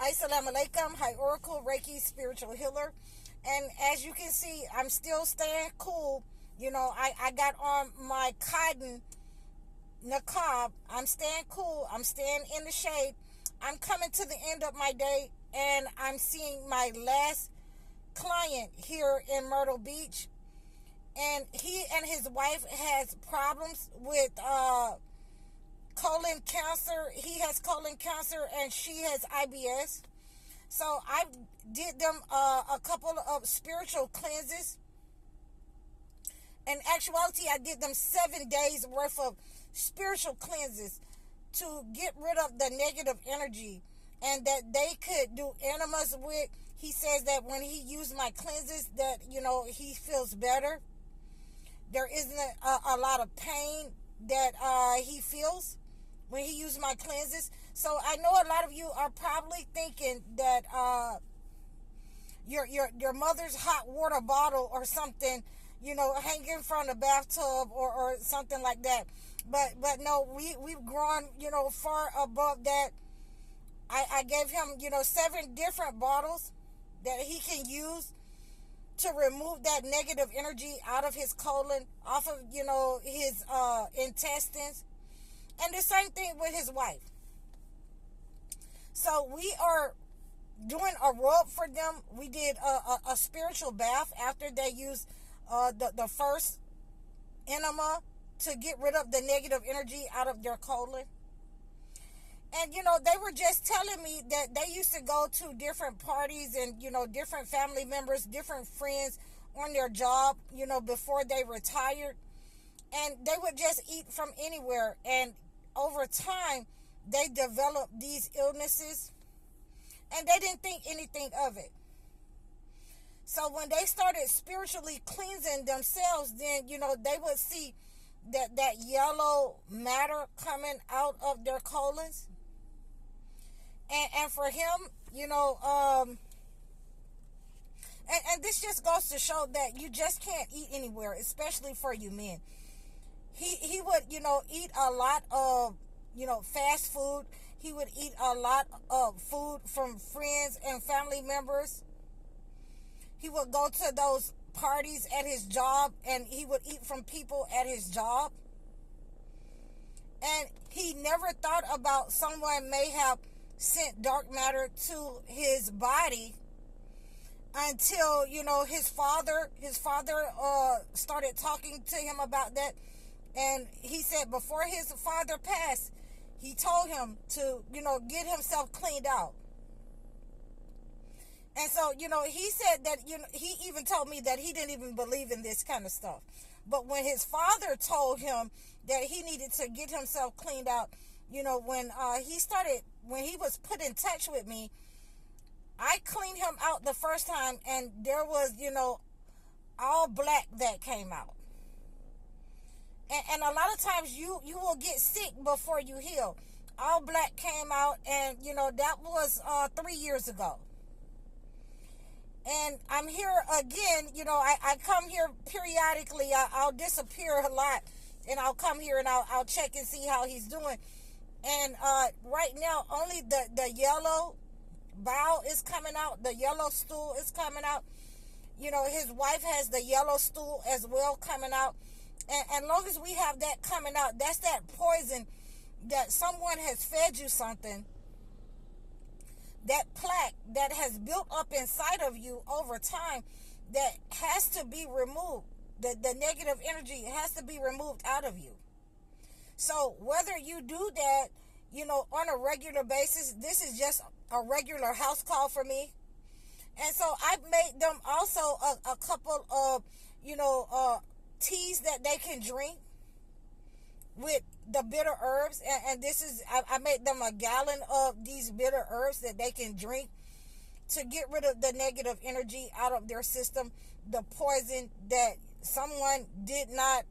Assalamu alaikum. Hi, Oracle, Reiki, spiritual healer. And as you can see, I'm still staying cool. I got on my cotton niqab. I'm staying cool. I'm staying in the shade. I'm coming to the end of my day, and I'm seeing my last client here in Myrtle Beach. And he and his wife has problems with colon cancer. He has colon cancer and she has IBS. So I did them a couple of spiritual cleanses. In actuality, I did them 7 days worth of spiritual cleanses to get rid of the negative energy, and that they could do enemas with. He says that when he used my cleanses, that he feels better. There isn't a lot of pain that he feels when he used my cleanses. So I know a lot of you are probably thinking that your mother's hot water bottle or something, hanging from the bathtub or something like that. But no, we've grown, far above that. I gave him, 7 different bottles that he can use to remove that negative energy out of his colon, off of, his intestines. And the same thing with his wife. So we are doing a rub for them. We did a spiritual bath after they used the first enema to get rid of the negative energy out of their colon. And, they were just telling me that they used to go to different parties and, different family members, different friends on their job, before they retired. And they would just eat from anywhere. And over time, they developed these illnesses. And they didn't think anything of it. So when they started spiritually cleansing themselves, then, they would see that yellow matter coming out of their colons. And for him, and this just goes to show that you just can't eat anywhere, especially for you men. He would, eat a lot of, fast food. He would eat a lot of food from friends and family members. He would go to those parties at his job, and he would eat from people at his job. And he never thought about someone may have sent dark matter to his body until, his father started talking to him about that. And he said before his father passed, he told him to, get himself cleaned out. And so, he said that, he even told me that he didn't even believe in this kind of stuff. But when his father told him that he needed to get himself cleaned out, when he was put in touch with me, I cleaned him out the first time, and there was, all black that came out. And a lot of times you will get sick before you heal. All black came out, and, that was 3 years ago. And I'm here again, I come here periodically. I'll disappear a lot, and I'll come here and I'll check and see how he's doing. And right now, only the yellow bowel is coming out. The yellow stool is coming out. His wife has the yellow stool as well coming out. And long as we have that coming out, that's that poison that someone has fed you something. That plaque that has built up inside of you over time that has to be removed. The negative energy has to be removed out of you. So whether you do that, on a regular basis, this is just a regular house call for me. And so I made them also a couple of, teas that they can drink with the bitter herbs. And this is, I made them a gallon of these bitter herbs that they can drink to get rid of the negative energy out of their system, the poison that someone did not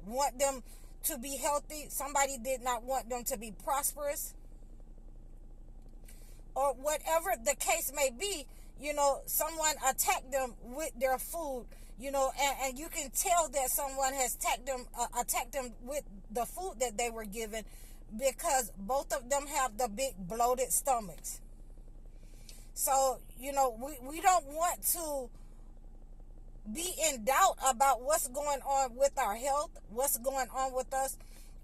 want them to be healthy. Somebody did not want them to be prosperous. Or whatever the case may be, someone attacked them with their food, and you can tell that someone has attacked them with the food that they were given, because both of them have the big bloated stomachs. So, we don't want to be in doubt about what's going on with our health, what's going on with us.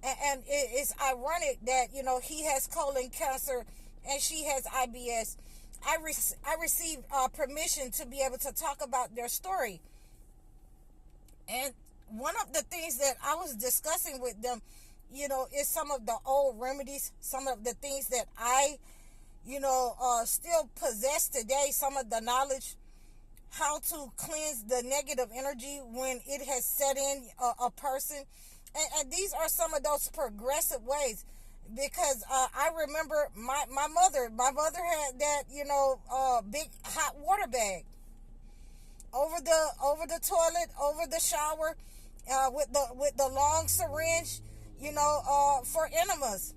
And it's ironic that, he has colon cancer and she has IBS. I received permission to be able to talk about their story. And one of the things that I was discussing with them, is some of the old remedies, some of the things that I, still possess today, some of the knowledge, how to cleanse the negative energy when it has set in a person. And these are some of those progressive ways, because I remember my mother had that, big hot water bag over the toilet, over the shower, with the long syringe, for enemas.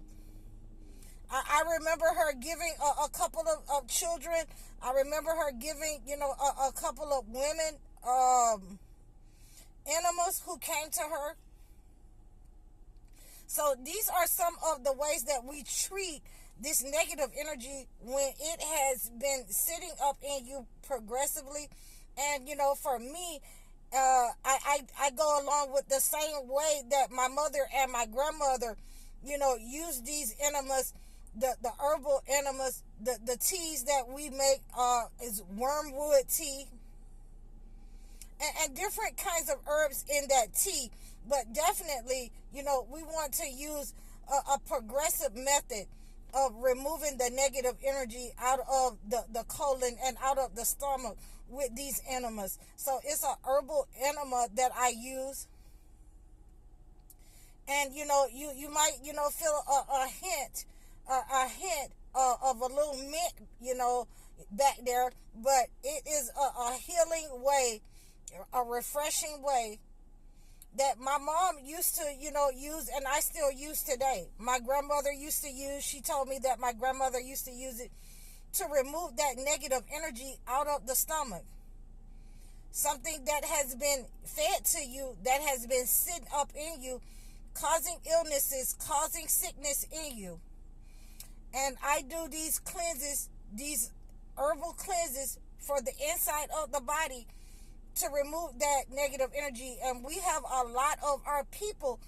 I remember her giving a couple of children. I remember her giving, a couple of women enemas who came to her. So these are some of the ways that we treat this negative energy when it has been sitting up in you progressively. And, for me, I go along with the same way that my mother and my grandmother, use these enemas, the herbal enemas, the teas that we make is wormwood tea, and different kinds of herbs in that tea. But definitely, we want to use a progressive method of removing the negative energy out of the colon and out of the stomach with these enemas. So it's a herbal enema that I use. And, you might, feel a hint of a little mint, back there. But it is a healing way, a refreshing way that my mom used to, use, and I still use today. My grandmother used to use, she told me that my grandmother used to use it to remove that negative energy out of the stomach. Something that has been fed to you, that has been sitting up in you, causing illnesses, causing sickness in you. And I do these cleanses, these herbal cleanses for the inside of the body to remove that negative energy. And we have a lot of our people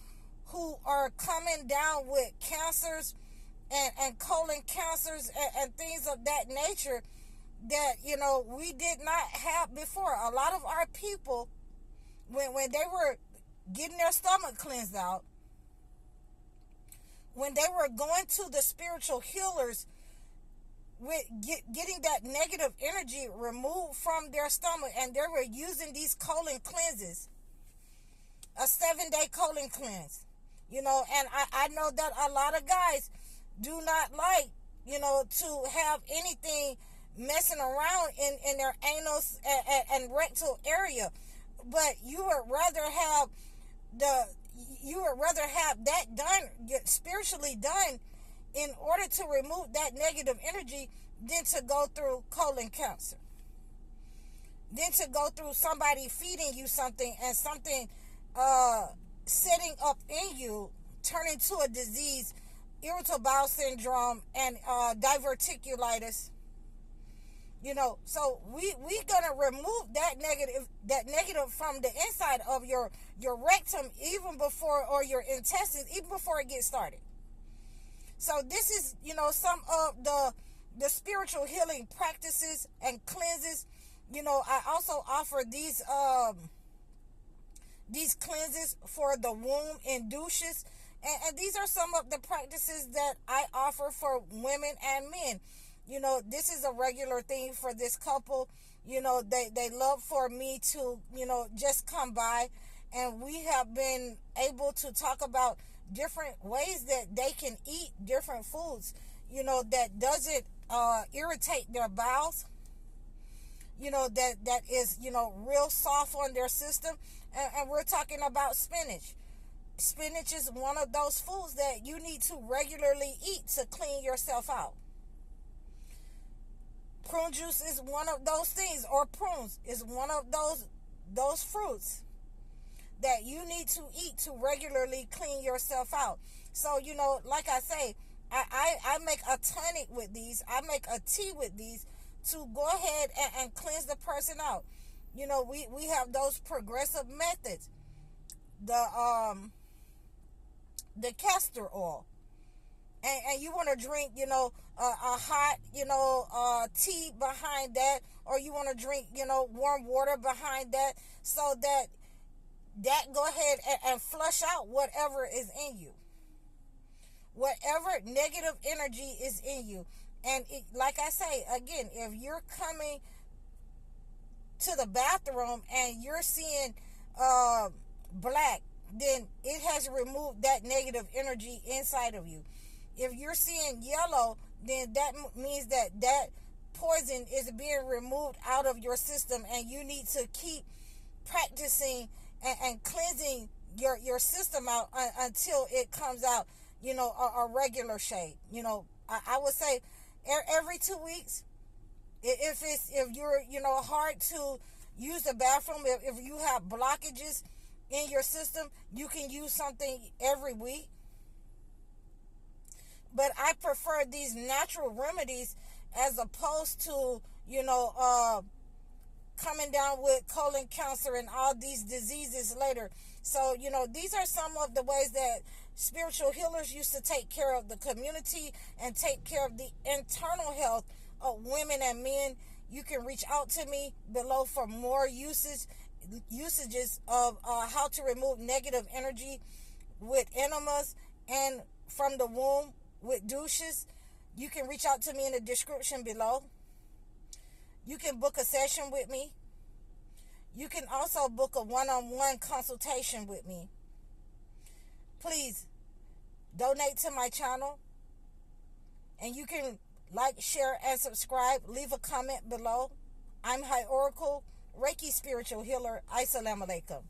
who are coming down with cancers and colon cancers and things of that nature that, we did not have before. A lot of our people, when they were getting their stomach cleansed out, when they were going to the spiritual healers with getting that negative energy removed from their stomach, and they were using these colon cleanses, a 7-day colon cleanse, and I know that a lot of guys do not like, to have anything messing around in their anus and rectal area, but you would rather have that done, spiritually done, in order to remove that negative energy than to go through colon cancer, than to go through somebody feeding you something and something setting up in you, turning to a disease, irritable bowel syndrome, and diverticulitis. So we gonna remove that negative from the inside of your rectum, even before, or your intestines, even before it gets started. So this is, some of the spiritual healing practices and cleanses. I also offer these cleanses for the womb in douches. And these are some of the practices that I offer for women and men. This is a regular thing for this couple. They love for me to, just come by, and we have been able to talk about different ways that they can eat different foods, that doesn't irritate their bowels, that is, real soft on their system. And we're talking about spinach. Spinach is one of those foods that you need to regularly eat to clean yourself out. Prune juice is one of those things, or prunes is one of those fruits that you need to eat to regularly clean yourself out. So, like I say, I make a tonic with these. I make a tea with these, to go ahead and cleanse the person out. You know, we have those progressive methods. The castor oil. And you want to drink, you know, a hot, you know, tea behind that, or you want to drink, you know, warm water behind that, so that go ahead and flush out whatever is in you, whatever negative energy is in you. And like I say again, if you're coming to the bathroom and you're seeing black, then it has removed that negative energy inside of you. If you're seeing yellow, then that means that poison is being removed out of your system, and you need to keep practicing and cleansing your system out until it comes out, you know, a regular shade. You know, I would say every 2 weeks. If you're, you know, hard to use the bathroom, if you have blockages in your system, you can use something every week. But I prefer these natural remedies as opposed to, you know, coming down with colon cancer and all these diseases later. So, you know, these are some of the ways that spiritual healers used to take care of the community and take care of the internal health of women and men. You can reach out to me below for more usages of how to remove negative energy with enemas and from the womb with douches. You can reach out to me in the description below. You can book a session with me. You can also book a one-on-one consultation with me. Please donate to my channel, and you can like, share, and subscribe. Leave a comment below. I'm High Oracle, Reiki spiritual healer. Assalamu alaikum.